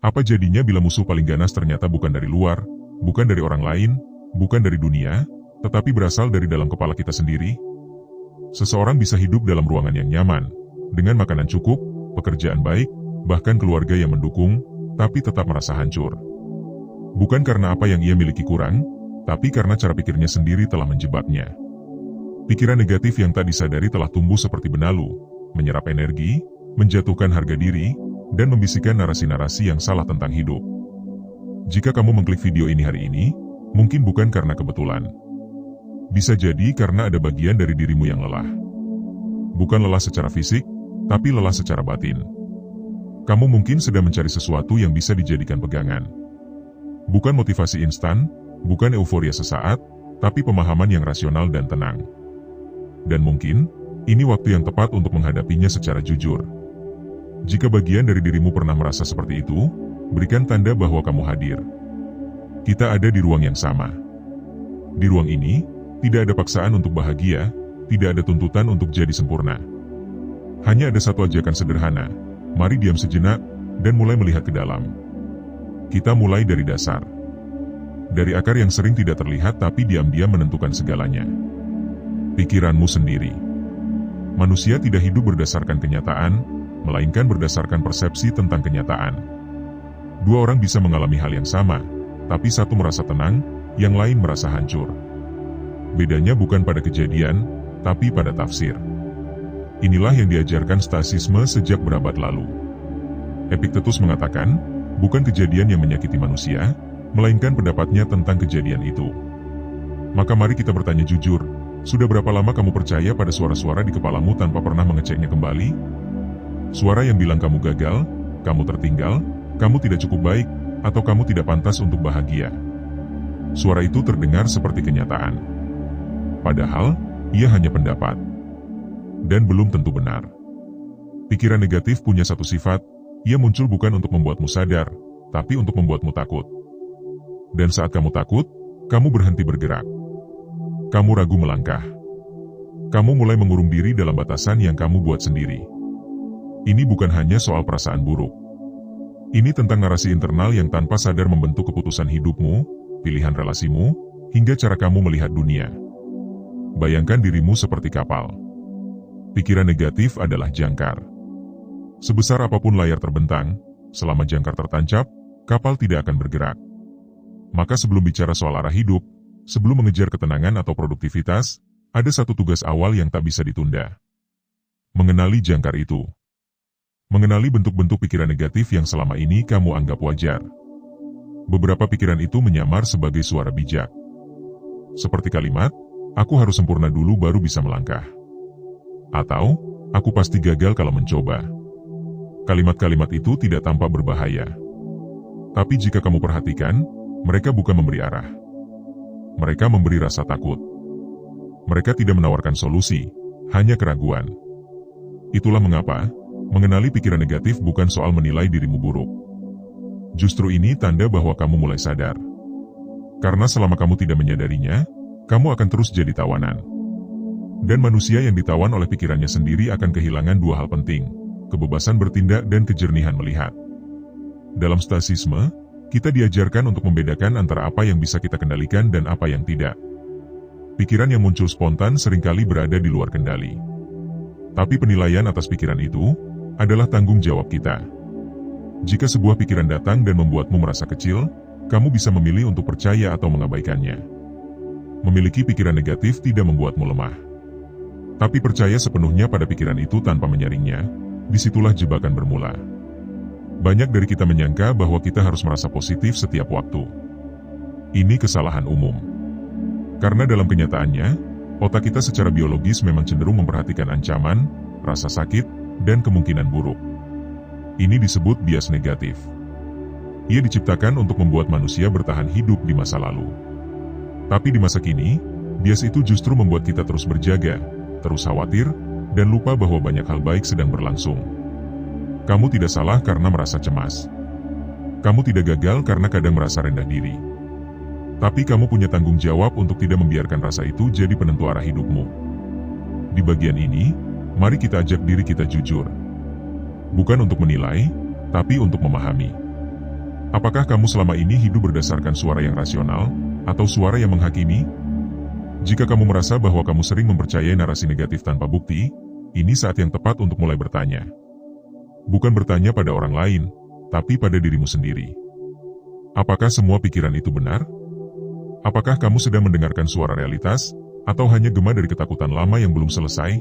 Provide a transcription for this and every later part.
Apa jadinya bila musuh paling ganas ternyata bukan dari luar, bukan dari orang lain, bukan dari dunia, tetapi berasal dari dalam kepala kita sendiri? Seseorang bisa hidup dalam ruangan yang nyaman, dengan makanan cukup, pekerjaan baik, bahkan keluarga yang mendukung, tapi tetap merasa hancur. Bukan karena apa yang ia miliki kurang, tapi karena cara pikirnya sendiri telah menjebaknya. Pikiran negatif yang tak disadari telah tumbuh seperti benalu, menyerap energi, menjatuhkan harga diri, dan membisikkan narasi-narasi yang salah tentang hidup. Jika kamu mengklik video ini hari ini, mungkin bukan karena kebetulan. Bisa jadi karena ada bagian dari dirimu yang lelah. Bukan lelah secara fisik, tapi lelah secara batin. Kamu mungkin sedang mencari sesuatu yang bisa dijadikan pegangan. Bukan motivasi instan, bukan euforia sesaat, tapi pemahaman yang rasional dan tenang. Dan mungkin, ini waktu yang tepat untuk menghadapinya secara jujur. Jika bagian dari dirimu pernah merasa seperti itu, berikan tanda bahwa kamu hadir. Kita ada di ruang yang sama. Di ruang ini, tidak ada paksaan untuk bahagia, tidak ada tuntutan untuk jadi sempurna. Hanya ada satu ajakan sederhana, mari diam sejenak, dan mulai melihat ke dalam. Kita mulai dari dasar. Dari akar yang sering tidak terlihat tapi diam-diam menentukan segalanya. Pikiranmu sendiri. Manusia tidak hidup berdasarkan kenyataan, melainkan berdasarkan persepsi tentang kenyataan. Dua orang bisa mengalami hal yang sama, tapi satu merasa tenang, yang lain merasa hancur. Bedanya bukan pada kejadian, tapi pada tafsir. Inilah yang diajarkan Stoicisme sejak berabad lalu. Epictetus mengatakan, bukan kejadian yang menyakiti manusia, melainkan pendapatnya tentang kejadian itu. Maka mari kita bertanya jujur, sudah berapa lama kamu percaya pada suara-suara di kepalamu tanpa pernah mengeceknya kembali? Suara yang bilang kamu gagal, kamu tertinggal, kamu tidak cukup baik, atau kamu tidak pantas untuk bahagia. Suara itu terdengar seperti kenyataan. Padahal, ia hanya pendapat. Dan belum tentu benar. Pikiran negatif punya satu sifat, ia muncul bukan untuk membuatmu sadar, tapi untuk membuatmu takut. Dan saat kamu takut, kamu berhenti bergerak. Kamu ragu melangkah. Kamu mulai mengurung diri dalam batasan yang kamu buat sendiri. Ini bukan hanya soal perasaan buruk. Ini tentang narasi internal yang tanpa sadar membentuk keputusan hidupmu, pilihan relasimu, hingga cara kamu melihat dunia. Bayangkan dirimu seperti kapal. Pikiran negatif adalah jangkar. Sebesar apapun layar terbentang, selama jangkar tertancap, kapal tidak akan bergerak. Maka sebelum bicara soal arah hidup, sebelum mengejar ketenangan atau produktivitas, ada satu tugas awal yang tak bisa ditunda. Mengenali jangkar itu. Mengenali bentuk-bentuk pikiran negatif yang selama ini kamu anggap wajar. Beberapa pikiran itu menyamar sebagai suara bijak. Seperti kalimat, aku harus sempurna dulu baru bisa melangkah. Atau, aku pasti gagal kalau mencoba. Kalimat-kalimat itu tidak tampak berbahaya. Tapi jika kamu perhatikan, mereka bukan memberi arah. Mereka memberi rasa takut. Mereka tidak menawarkan solusi, hanya keraguan. Itulah mengapa, mengenali pikiran negatif bukan soal menilai dirimu buruk. Justru ini tanda bahwa kamu mulai sadar. Karena selama kamu tidak menyadarinya, kamu akan terus jadi tawanan. Dan manusia yang ditawan oleh pikirannya sendiri akan kehilangan dua hal penting, kebebasan bertindak dan kejernihan melihat. Dalam Stoicisme, kita diajarkan untuk membedakan antara apa yang bisa kita kendalikan dan apa yang tidak. Pikiran yang muncul spontan seringkali berada di luar kendali. Tapi penilaian atas pikiran itu adalah tanggung jawab kita. Jika sebuah pikiran datang dan membuatmu merasa kecil, kamu bisa memilih untuk percaya atau mengabaikannya. Memiliki pikiran negatif tidak membuatmu lemah. Tapi percaya sepenuhnya pada pikiran itu tanpa menyaringnya, disitulah jebakan bermula. Banyak dari kita menyangka bahwa kita harus merasa positif setiap waktu. Ini kesalahan umum. Karena dalam kenyataannya, otak kita secara biologis memang cenderung memperhatikan ancaman, rasa sakit, dan kemungkinan buruk. Ini disebut bias negatif. Ia diciptakan untuk membuat manusia bertahan hidup di masa lalu. Tapi di masa kini, bias itu justru membuat kita terus berjaga, terus khawatir, dan lupa bahwa banyak hal baik sedang berlangsung. Kamu tidak salah karena merasa cemas. Kamu tidak gagal karena kadang merasa rendah diri. Tapi kamu punya tanggung jawab untuk tidak membiarkan rasa itu jadi penentu arah hidupmu. Di bagian ini, mari kita ajak diri kita jujur. Bukan untuk menilai, tapi untuk memahami. Apakah kamu selama ini hidup berdasarkan suara yang rasional, atau suara yang menghakimi? Jika kamu merasa bahwa kamu sering mempercayai narasi negatif tanpa bukti, ini saat yang tepat untuk mulai bertanya. Bukan bertanya pada orang lain, tapi pada dirimu sendiri. Apakah semua pikiran itu benar? Apakah kamu sedang mendengarkan suara realitas, atau hanya gema dari ketakutan lama yang belum selesai?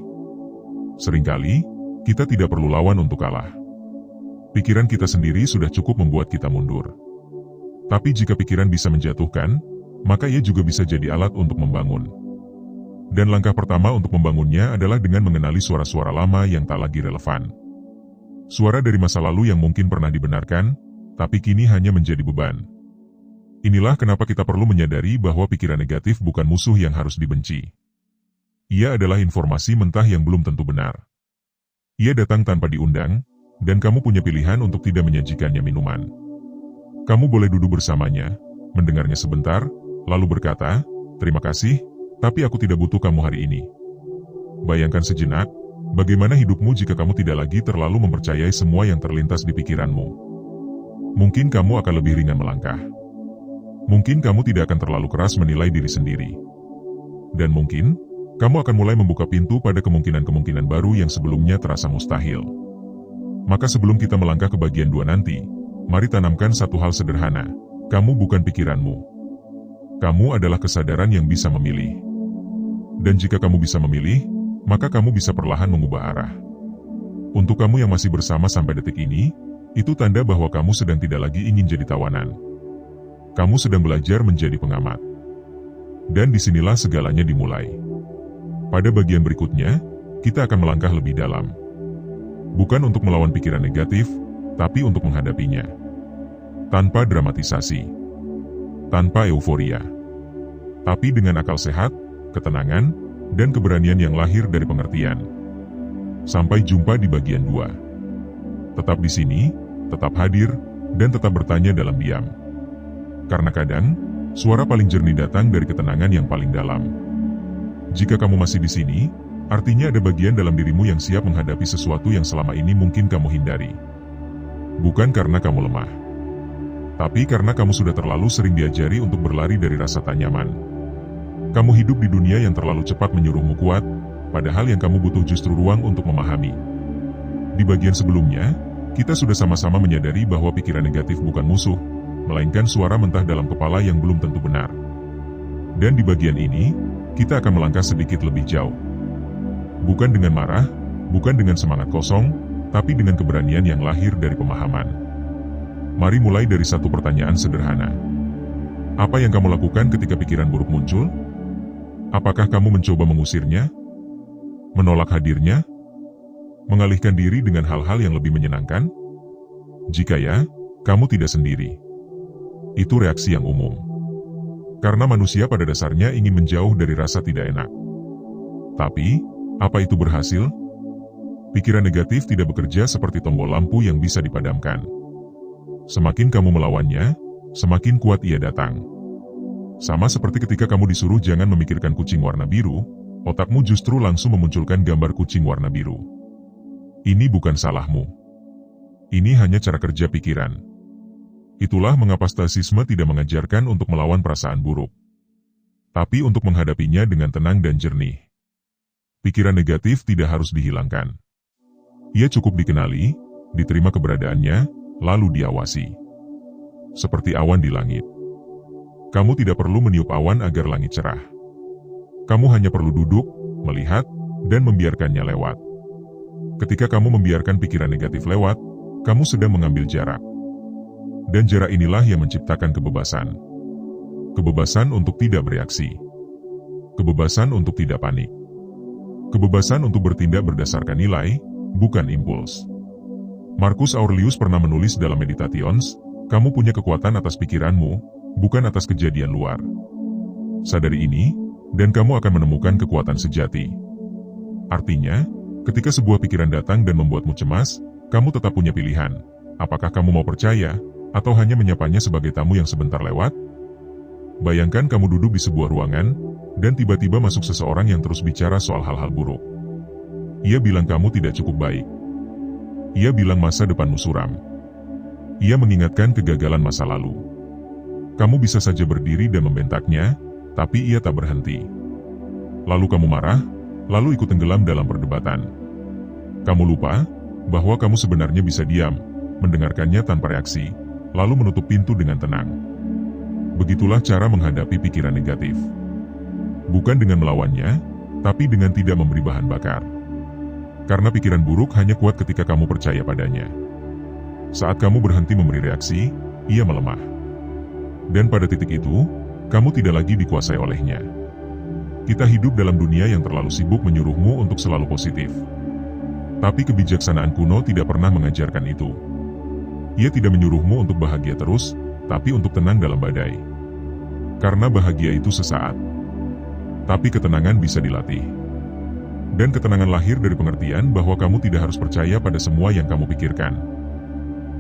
Seringkali, kita tidak perlu lawan untuk kalah. Pikiran kita sendiri sudah cukup membuat kita mundur. Tapi jika pikiran bisa menjatuhkan, maka ia juga bisa jadi alat untuk membangun. Dan langkah pertama untuk membangunnya adalah dengan mengenali suara-suara lama yang tak lagi relevan. Suara dari masa lalu yang mungkin pernah dibenarkan, tapi kini hanya menjadi beban. Inilah kenapa kita perlu menyadari bahwa pikiran negatif bukan musuh yang harus dibenci. Ia adalah informasi mentah yang belum tentu benar. Ia datang tanpa diundang, dan kamu punya pilihan untuk tidak menyajikannya minuman. Kamu boleh duduk bersamanya, mendengarnya sebentar, lalu berkata, "Terima kasih, tapi aku tidak butuh kamu hari ini." Bayangkan sejenak, bagaimana hidupmu jika kamu tidak lagi terlalu mempercayai semua yang terlintas di pikiranmu. Mungkin kamu akan lebih ringan melangkah. Mungkin kamu tidak akan terlalu keras menilai diri sendiri. Dan mungkin, kamu akan mulai membuka pintu pada kemungkinan-kemungkinan baru yang sebelumnya terasa mustahil. Maka sebelum kita melangkah ke bagian 2 nanti, mari tanamkan satu hal sederhana. Kamu bukan pikiranmu. Kamu adalah kesadaran yang bisa memilih. Dan jika kamu bisa memilih, maka kamu bisa perlahan mengubah arah. Untuk kamu yang masih bersama sampai detik ini, itu tanda bahwa kamu sedang tidak lagi ingin jadi tawanan. Kamu sedang belajar menjadi pengamat. Dan disinilah segalanya dimulai. Pada bagian berikutnya, kita akan melangkah lebih dalam. Bukan untuk melawan pikiran negatif, tapi untuk menghadapinya. Tanpa dramatisasi. Tanpa euforia. Tapi dengan akal sehat, ketenangan, dan keberanian yang lahir dari pengertian. Sampai jumpa di bagian 2. Tetap di sini, tetap hadir, dan tetap bertanya dalam diam. Karena kadang, suara paling jernih datang dari ketenangan yang paling dalam. Jika kamu masih di sini, artinya ada bagian dalam dirimu yang siap menghadapi sesuatu yang selama ini mungkin kamu hindari. Bukan karena kamu lemah, tapi karena kamu sudah terlalu sering diajari untuk berlari dari rasa tak nyaman. Kamu hidup di dunia yang terlalu cepat menyuruhmu kuat, padahal yang kamu butuh justru ruang untuk memahami. Di bagian sebelumnya, kita sudah sama-sama menyadari bahwa pikiran negatif bukan musuh, melainkan suara mentah dalam kepala yang belum tentu benar. Dan di bagian ini, kita akan melangkah sedikit lebih jauh. Bukan dengan marah, bukan dengan semangat kosong, tapi dengan keberanian yang lahir dari pemahaman. Mari mulai dari satu pertanyaan sederhana. Apa yang kamu lakukan ketika pikiran buruk muncul? Apakah kamu mencoba mengusirnya? Menolak hadirnya? Mengalihkan diri dengan hal-hal yang lebih menyenangkan? Jika ya, kamu tidak sendiri. Itu reaksi yang umum. Karena manusia pada dasarnya ingin menjauh dari rasa tidak enak. Tapi, apa itu berhasil? Pikiran negatif tidak bekerja seperti tombol lampu yang bisa dipadamkan. Semakin kamu melawannya, semakin kuat ia datang. Sama seperti ketika kamu disuruh jangan memikirkan kucing warna biru, otakmu justru langsung memunculkan gambar kucing warna biru. Ini bukan salahmu. Ini hanya cara kerja pikiran. Itulah mengapa stoicisme tidak mengajarkan untuk melawan perasaan buruk, tapi untuk menghadapinya dengan tenang dan jernih. Pikiran negatif tidak harus dihilangkan. Ia cukup dikenali, diterima keberadaannya, lalu diawasi. Seperti awan di langit. Kamu tidak perlu meniup awan agar langit cerah. Kamu hanya perlu duduk, melihat, dan membiarkannya lewat. Ketika kamu membiarkan pikiran negatif lewat, kamu sedang mengambil jarak. Dan jarak inilah yang menciptakan kebebasan. Kebebasan untuk tidak bereaksi. Kebebasan untuk tidak panik. Kebebasan untuk bertindak berdasarkan nilai, bukan impuls. Marcus Aurelius pernah menulis dalam Meditations, kamu punya kekuatan atas pikiranmu, bukan atas kejadian luar. Sadari ini, dan kamu akan menemukan kekuatan sejati. Artinya, ketika sebuah pikiran datang dan membuatmu cemas, kamu tetap punya pilihan. Apakah kamu mau percaya, atau hanya menyapanya sebagai tamu yang sebentar lewat? Bayangkan kamu duduk di sebuah ruangan, dan tiba-tiba masuk seseorang yang terus bicara soal hal-hal buruk. Ia bilang kamu tidak cukup baik. Ia bilang masa depanmu suram. Ia mengingatkan kegagalan masa lalu. Kamu bisa saja berdiri dan membentaknya, tapi ia tak berhenti. Lalu kamu marah, lalu ikut tenggelam dalam perdebatan. Kamu lupa bahwa kamu sebenarnya bisa diam, mendengarkannya tanpa reaksi, lalu menutup pintu dengan tenang. Begitulah cara menghadapi pikiran negatif. Bukan dengan melawannya, tapi dengan tidak memberi bahan bakar. Karena pikiran buruk hanya kuat ketika kamu percaya padanya. Saat kamu berhenti memberi reaksi, ia melemah. Dan pada titik itu, kamu tidak lagi dikuasai olehnya. Kita hidup dalam dunia yang terlalu sibuk menyuruhmu untuk selalu positif. Tapi kebijaksanaan kuno tidak pernah mengajarkan itu. Ia tidak menyuruhmu untuk bahagia terus, tapi untuk tenang dalam badai. Karena bahagia itu sesaat. Tapi ketenangan bisa dilatih. Dan ketenangan lahir dari pengertian bahwa kamu tidak harus percaya pada semua yang kamu pikirkan.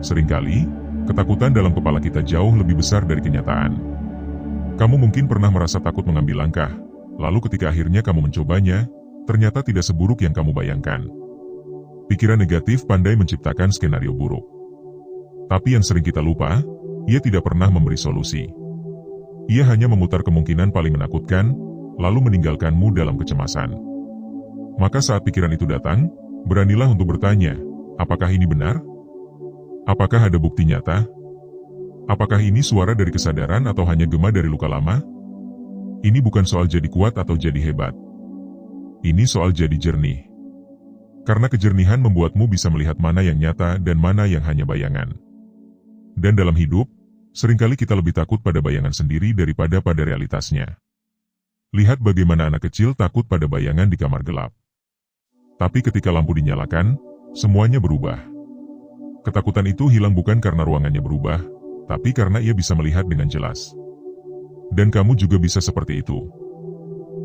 Seringkali, ketakutan dalam kepala kita jauh lebih besar dari kenyataan. Kamu mungkin pernah merasa takut mengambil langkah, lalu ketika akhirnya kamu mencobanya, ternyata tidak seburuk yang kamu bayangkan. Pikiran negatif pandai menciptakan skenario buruk. Tapi yang sering kita lupa, ia tidak pernah memberi solusi. Ia hanya memutar kemungkinan paling menakutkan, lalu meninggalkanmu dalam kecemasan. Maka saat pikiran itu datang, beranilah untuk bertanya, apakah ini benar? Apakah ada bukti nyata? Apakah ini suara dari kesadaran atau hanya gema dari luka lama? Ini bukan soal jadi kuat atau jadi hebat. Ini soal jadi jernih. Karena kejernihan membuatmu bisa melihat mana yang nyata dan mana yang hanya bayangan. Dan dalam hidup, seringkali kita lebih takut pada bayangan sendiri daripada pada realitasnya. Lihat bagaimana anak kecil takut pada bayangan di kamar gelap. Tapi ketika lampu dinyalakan, semuanya berubah. Ketakutan itu hilang bukan karena ruangannya berubah, tapi karena ia bisa melihat dengan jelas. Dan kamu juga bisa seperti itu.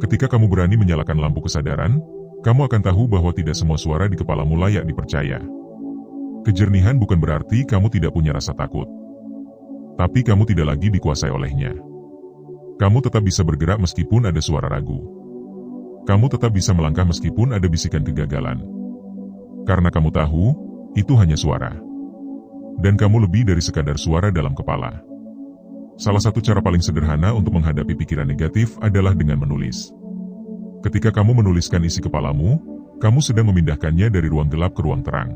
Ketika kamu berani menyalakan lampu kesadaran, kamu akan tahu bahwa tidak semua suara di kepalamu layak dipercaya. Kejernihan bukan berarti kamu tidak punya rasa takut. Tapi kamu tidak lagi dikuasai olehnya. Kamu tetap bisa bergerak meskipun ada suara ragu. Kamu tetap bisa melangkah meskipun ada bisikan kegagalan. Karena kamu tahu, itu hanya suara. Dan kamu lebih dari sekadar suara dalam kepala. Salah satu cara paling sederhana untuk menghadapi pikiran negatif adalah dengan menulis. Ketika kamu menuliskan isi kepalamu, kamu sedang memindahkannya dari ruang gelap ke ruang terang.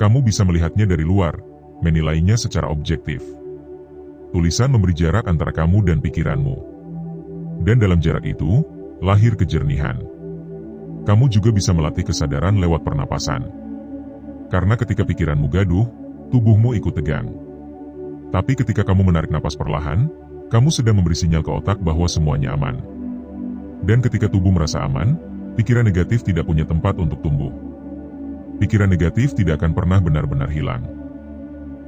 Kamu bisa melihatnya dari luar, menilainya secara objektif. Tulisan memberi jarak antara kamu dan pikiranmu. Dan dalam jarak itu, lahir kejernihan. Kamu juga bisa melatih kesadaran lewat pernapasan. Karena ketika pikiranmu gaduh, tubuhmu ikut tegang. Tapi ketika kamu menarik napas perlahan, kamu sedang memberi sinyal ke otak bahwa semuanya aman. Dan ketika tubuh merasa aman, pikiran negatif tidak punya tempat untuk tumbuh. Pikiran negatif tidak akan pernah benar-benar hilang.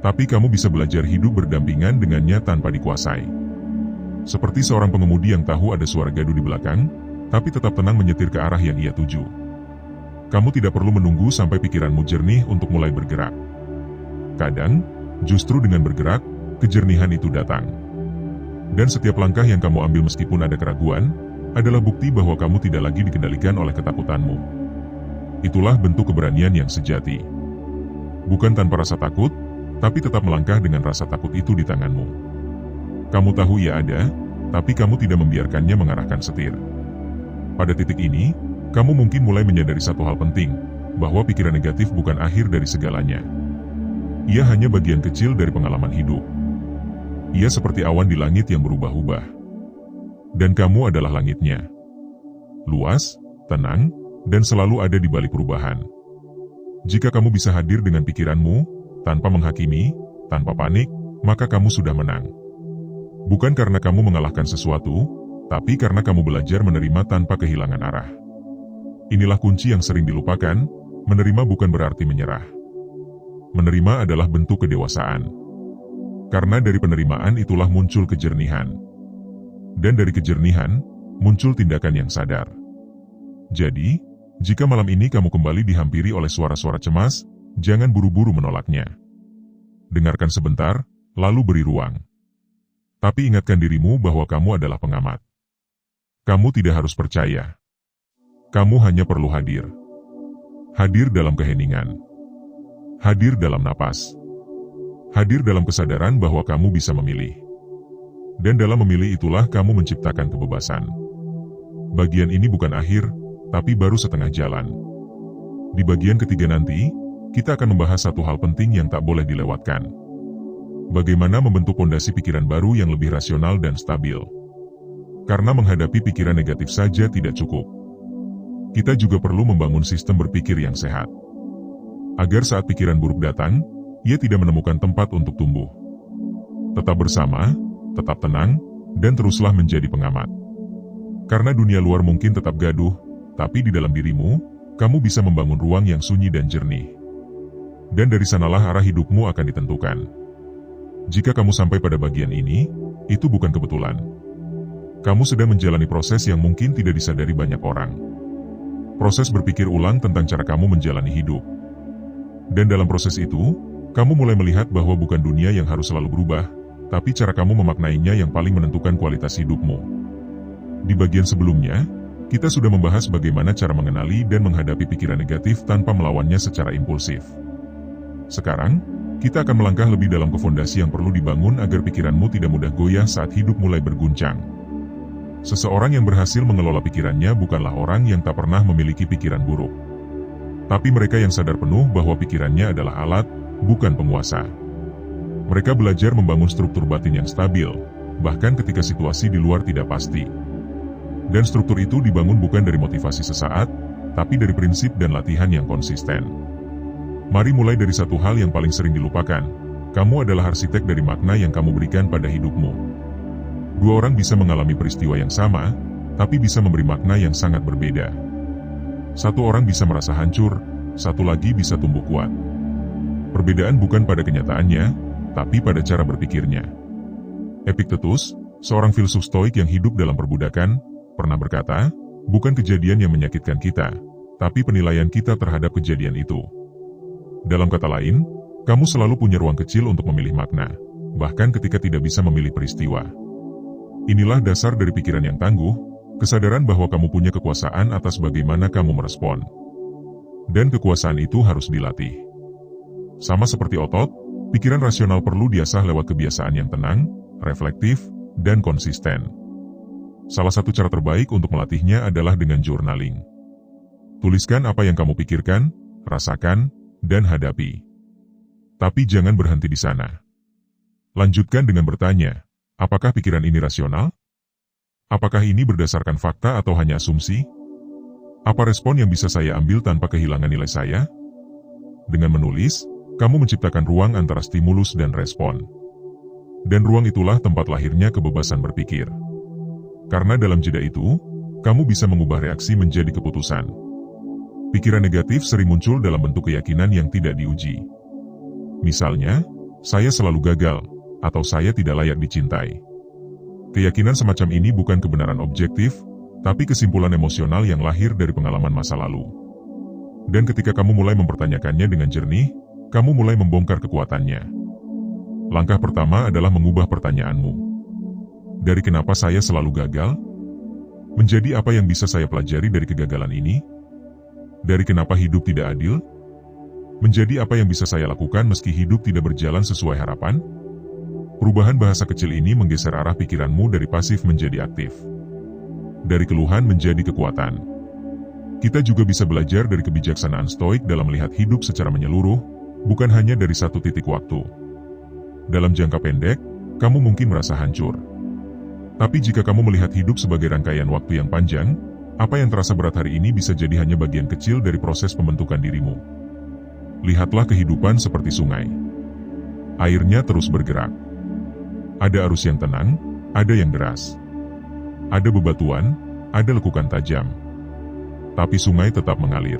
Tapi kamu bisa belajar hidup berdampingan dengannya tanpa dikuasai. Seperti seorang pengemudi yang tahu ada suara gaduh di belakang, tapi tetap tenang menyetir ke arah yang ia tuju. Kamu tidak perlu menunggu sampai pikiranmu jernih untuk mulai bergerak. Kadang, justru dengan bergerak, kejernihan itu datang. Dan setiap langkah yang kamu ambil meskipun ada keraguan, adalah bukti bahwa kamu tidak lagi dikendalikan oleh ketakutanmu. Itulah bentuk keberanian yang sejati. Bukan tanpa rasa takut, tapi tetap melangkah dengan rasa takut itu di tanganmu. Kamu tahu ia ada, tapi kamu tidak membiarkannya mengarahkan setir. Pada titik ini, kamu mungkin mulai menyadari satu hal penting, bahwa pikiran negatif bukan akhir dari segalanya. Ia hanya bagian kecil dari pengalaman hidup. Ia seperti awan di langit yang berubah-ubah. Dan kamu adalah langitnya. Luas, tenang, dan selalu ada di balik perubahan. Jika kamu bisa hadir dengan pikiranmu, tanpa menghakimi, tanpa panik, maka kamu sudah menang. Bukan karena kamu mengalahkan sesuatu, tapi karena kamu belajar menerima tanpa kehilangan arah. Inilah kunci yang sering dilupakan, menerima bukan berarti menyerah. Menerima adalah bentuk kedewasaan. Karena dari penerimaan itulah muncul kejernihan. Dan dari kejernihan, muncul tindakan yang sadar. Jadi, jika malam ini kamu kembali dihampiri oleh suara-suara cemas, jangan buru-buru menolaknya. Dengarkan sebentar, lalu beri ruang. Tapi ingatkan dirimu bahwa kamu adalah pengamat. Kamu tidak harus percaya. Kamu hanya perlu hadir. Hadir dalam keheningan. Hadir dalam napas. Hadir dalam kesadaran bahwa kamu bisa memilih. Dan dalam memilih itulah kamu menciptakan kebebasan. Bagian ini bukan akhir, tapi baru setengah jalan. Di bagian ketiga nanti, kita akan membahas satu hal penting yang tak boleh dilewatkan. Bagaimana membentuk fondasi pikiran baru yang lebih rasional dan stabil. Karena menghadapi pikiran negatif saja tidak cukup. Kita juga perlu membangun sistem berpikir yang sehat. Agar saat pikiran buruk datang, ia tidak menemukan tempat untuk tumbuh. Tetap bersama, tetap tenang, dan teruslah menjadi pengamat. Karena dunia luar mungkin tetap gaduh, tapi di dalam dirimu, kamu bisa membangun ruang yang sunyi dan jernih. Dan dari sanalah arah hidupmu akan ditentukan. Jika kamu sampai pada bagian ini, itu bukan kebetulan. Kamu sedang menjalani proses yang mungkin tidak disadari banyak orang. Proses berpikir ulang tentang cara kamu menjalani hidup. Dan dalam proses itu, kamu mulai melihat bahwa bukan dunia yang harus selalu berubah, tapi cara kamu memaknainya yang paling menentukan kualitas hidupmu. Di bagian sebelumnya, kita sudah membahas bagaimana cara mengenali dan menghadapi pikiran negatif tanpa melawannya secara impulsif. Sekarang, kita akan melangkah lebih dalam ke fondasi yang perlu dibangun agar pikiranmu tidak mudah goyah saat hidup mulai berguncang. Seseorang yang berhasil mengelola pikirannya bukanlah orang yang tak pernah memiliki pikiran buruk. Tapi mereka yang sadar penuh bahwa pikirannya adalah alat, bukan penguasa. Mereka belajar membangun struktur batin yang stabil, bahkan ketika situasi di luar tidak pasti. Dan struktur itu dibangun bukan dari motivasi sesaat, tapi dari prinsip dan latihan yang konsisten. Mari mulai dari satu hal yang paling sering dilupakan. Kamu adalah arsitek dari makna yang kamu berikan pada hidupmu. Dua orang bisa mengalami peristiwa yang sama, tapi bisa memberi makna yang sangat berbeda. Satu orang bisa merasa hancur, satu lagi bisa tumbuh kuat. Perbedaan bukan pada kenyataannya, tapi pada cara berpikirnya. Epictetus, seorang filsuf stoik yang hidup dalam perbudakan, pernah berkata, bukan kejadian yang menyakitkan kita, tapi penilaian kita terhadap kejadian itu. Dalam kata lain, kamu selalu punya ruang kecil untuk memilih makna, bahkan ketika tidak bisa memilih peristiwa. Inilah dasar dari pikiran yang tangguh, kesadaran bahwa kamu punya kekuasaan atas bagaimana kamu merespon. Dan kekuasaan itu harus dilatih. Sama seperti otot, pikiran rasional perlu diasah lewat kebiasaan yang tenang, reflektif, dan konsisten. Salah satu cara terbaik untuk melatihnya adalah dengan journaling. Tuliskan apa yang kamu pikirkan, rasakan, dan hadapi. Tapi jangan berhenti di sana. Lanjutkan dengan bertanya, apakah pikiran ini rasional? Apakah ini berdasarkan fakta atau hanya asumsi? Apa respon yang bisa saya ambil tanpa kehilangan nilai saya? Dengan menulis, kamu menciptakan ruang antara stimulus dan respon. Dan ruang itulah tempat lahirnya kebebasan berpikir. Karena dalam jeda itu, kamu bisa mengubah reaksi menjadi keputusan. Pikiran negatif sering muncul dalam bentuk keyakinan yang tidak diuji. Misalnya, saya selalu gagal, atau saya tidak layak dicintai. Keyakinan semacam ini bukan kebenaran objektif, tapi kesimpulan emosional yang lahir dari pengalaman masa lalu. Dan ketika kamu mulai mempertanyakannya dengan jernih, kamu mulai membongkar kekuatannya. Langkah pertama adalah mengubah pertanyaanmu. Dari kenapa saya selalu gagal? Menjadi apa yang bisa saya pelajari dari kegagalan ini? Dari kenapa hidup tidak adil? Menjadi apa yang bisa saya lakukan meski hidup tidak berjalan sesuai harapan? Perubahan bahasa kecil ini menggeser arah pikiranmu dari pasif menjadi aktif. Dari keluhan menjadi kekuatan. Kita juga bisa belajar dari kebijaksanaan stoik dalam melihat hidup secara menyeluruh, bukan hanya dari satu titik waktu. Dalam jangka pendek, kamu mungkin merasa hancur. Tapi jika kamu melihat hidup sebagai rangkaian waktu yang panjang, apa yang terasa berat hari ini bisa jadi hanya bagian kecil dari proses pembentukan dirimu. Lihatlah kehidupan seperti sungai. Airnya terus bergerak. Ada arus yang tenang, ada yang deras. Ada bebatuan, ada lekukan tajam. Tapi sungai tetap mengalir.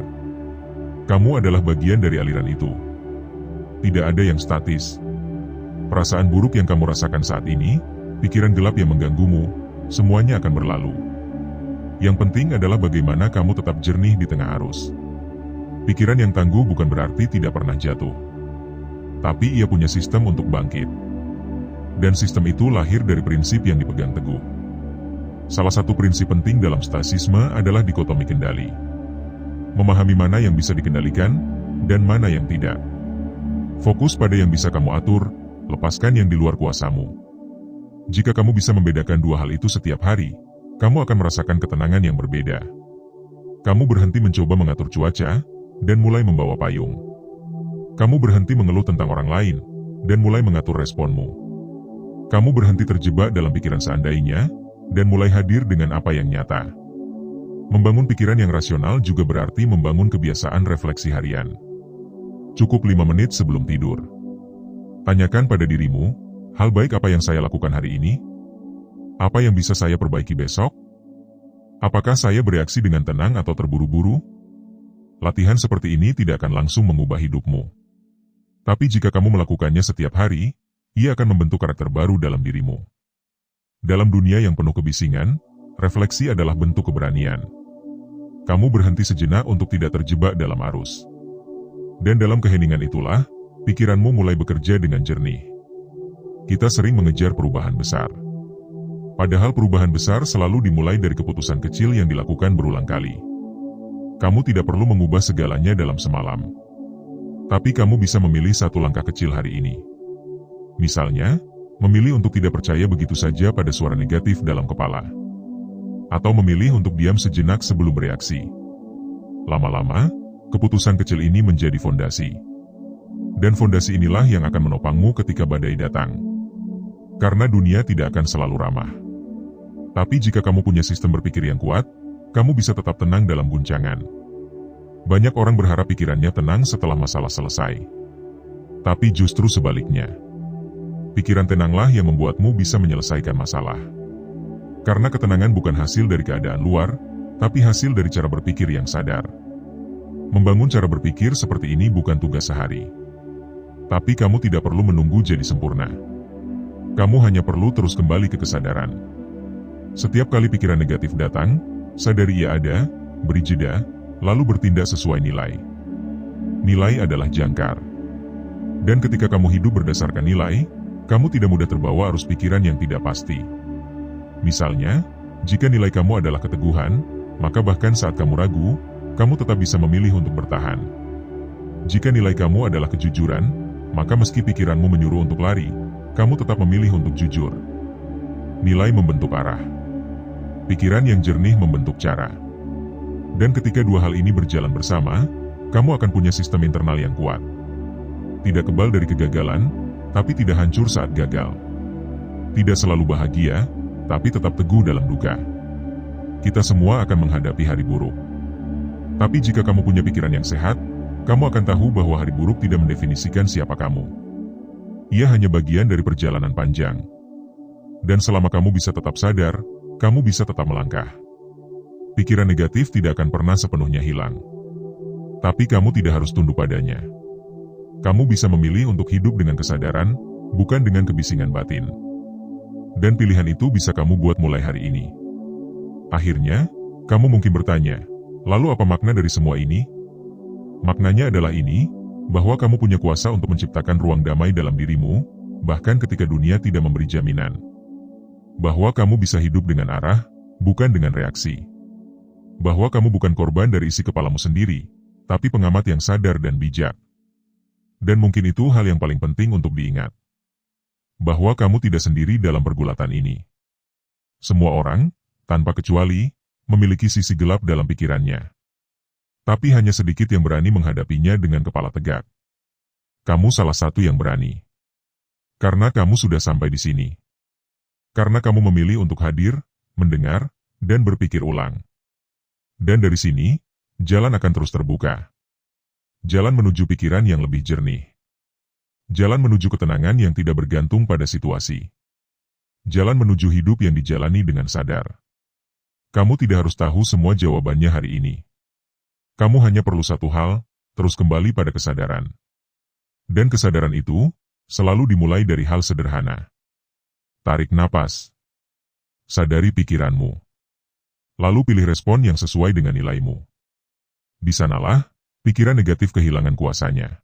Kamu adalah bagian dari aliran itu. Tidak ada yang statis. Perasaan buruk yang kamu rasakan saat ini, pikiran gelap yang mengganggumu, semuanya akan berlalu. Yang penting adalah bagaimana kamu tetap jernih di tengah arus. Pikiran yang tangguh bukan berarti tidak pernah jatuh. Tapi ia punya sistem untuk bangkit. Dan sistem itu lahir dari prinsip yang dipegang teguh. Salah satu prinsip penting dalam stoicisme adalah dikotomi kendali. Memahami mana yang bisa dikendalikan, dan mana yang tidak. Fokus pada yang bisa kamu atur, lepaskan yang di luar kuasamu. Jika kamu bisa membedakan dua hal itu setiap hari, kamu akan merasakan ketenangan yang berbeda. Kamu berhenti mencoba mengatur cuaca, dan mulai membawa payung. Kamu berhenti mengeluh tentang orang lain, dan mulai mengatur responmu. Kamu berhenti terjebak dalam pikiran seandainya, dan mulai hadir dengan apa yang nyata. Membangun pikiran yang rasional juga berarti membangun kebiasaan refleksi harian. Cukup 5 menit sebelum tidur. Tanyakan pada dirimu, hal baik apa yang saya lakukan hari ini? Apa yang bisa saya perbaiki besok? Apakah saya bereaksi dengan tenang atau terburu-buru? Latihan seperti ini tidak akan langsung mengubah hidupmu. Tapi jika kamu melakukannya setiap hari, ia akan membentuk karakter baru dalam dirimu. Dalam dunia yang penuh kebisingan, refleksi adalah bentuk keberanian. Kamu berhenti sejenak untuk tidak terjebak dalam arus. Dan dalam keheningan itulah, pikiranmu mulai bekerja dengan jernih. Kita sering mengejar perubahan besar. Padahal perubahan besar selalu dimulai dari keputusan kecil yang dilakukan berulang kali. Kamu tidak perlu mengubah segalanya dalam semalam. Tapi kamu bisa memilih satu langkah kecil hari ini. Misalnya, memilih untuk tidak percaya begitu saja pada suara negatif dalam kepala. Atau memilih untuk diam sejenak sebelum bereaksi. Lama-lama, keputusan kecil ini menjadi fondasi. Dan fondasi inilah yang akan menopangmu ketika badai datang. Karena dunia tidak akan selalu ramah. Tapi jika kamu punya sistem berpikir yang kuat, kamu bisa tetap tenang dalam guncangan. Banyak orang berharap pikirannya tenang setelah masalah selesai. Tapi justru sebaliknya. Pikiran tenanglah yang membuatmu bisa menyelesaikan masalah. Karena ketenangan bukan hasil dari keadaan luar, tapi hasil dari cara berpikir yang sadar. Membangun cara berpikir seperti ini bukan tugas sehari. Tapi kamu tidak perlu menunggu jadi sempurna. Kamu hanya perlu terus kembali ke kesadaran. Setiap kali pikiran negatif datang, sadari ia ada, beri jeda, lalu bertindak sesuai nilai. Nilai adalah jangkar. Dan ketika kamu hidup berdasarkan nilai, kamu tidak mudah terbawa arus pikiran yang tidak pasti. Misalnya, jika nilai kamu adalah keteguhan, maka bahkan saat kamu ragu, kamu tetap bisa memilih untuk bertahan. Jika nilai kamu adalah kejujuran, maka meski pikiranmu menyuruh untuk lari, kamu tetap memilih untuk jujur. Nilai membentuk arah. Pikiran yang jernih membentuk cara. Dan ketika dua hal ini berjalan bersama, kamu akan punya sistem internal yang kuat. Tidak kebal dari kegagalan, tapi tidak hancur saat gagal. Tidak selalu bahagia, tapi tetap teguh dalam duka. Kita semua akan menghadapi hari buruk. Tapi jika kamu punya pikiran yang sehat, kamu akan tahu bahwa hari buruk tidak mendefinisikan siapa kamu. Ia hanya bagian dari perjalanan panjang. Dan selama kamu bisa tetap sadar, kamu bisa tetap melangkah. Pikiran negatif tidak akan pernah sepenuhnya hilang. Tapi kamu tidak harus tunduk padanya. Kamu bisa memilih untuk hidup dengan kesadaran, bukan dengan kebisingan batin. Dan pilihan itu bisa kamu buat mulai hari ini. Akhirnya, kamu mungkin bertanya, lalu apa makna dari semua ini? Maknanya adalah ini, bahwa kamu punya kuasa untuk menciptakan ruang damai dalam dirimu, bahkan ketika dunia tidak memberi jaminan. Bahwa kamu bisa hidup dengan arah, bukan dengan reaksi. Bahwa kamu bukan korban dari isi kepalamu sendiri, tapi pengamat yang sadar dan bijak. Dan mungkin itu hal yang paling penting untuk diingat. Bahwa kamu tidak sendiri dalam pergulatan ini. Semua orang, tanpa kecuali, memiliki sisi gelap dalam pikirannya. Tapi hanya sedikit yang berani menghadapinya dengan kepala tegak. Kamu salah satu yang berani. Karena kamu sudah sampai di sini. Karena kamu memilih untuk hadir, mendengar, dan berpikir ulang. Dan dari sini, jalan akan terus terbuka. Jalan menuju pikiran yang lebih jernih. Jalan menuju ketenangan yang tidak bergantung pada situasi. Jalan menuju hidup yang dijalani dengan sadar. Kamu tidak harus tahu semua jawabannya hari ini. Kamu hanya perlu satu hal, terus kembali pada kesadaran. Dan kesadaran itu, selalu dimulai dari hal sederhana. Tarik napas. Sadari pikiranmu. Lalu pilih respon yang sesuai dengan nilaimu. Di sanalah, pikiran negatif kehilangan kuasanya.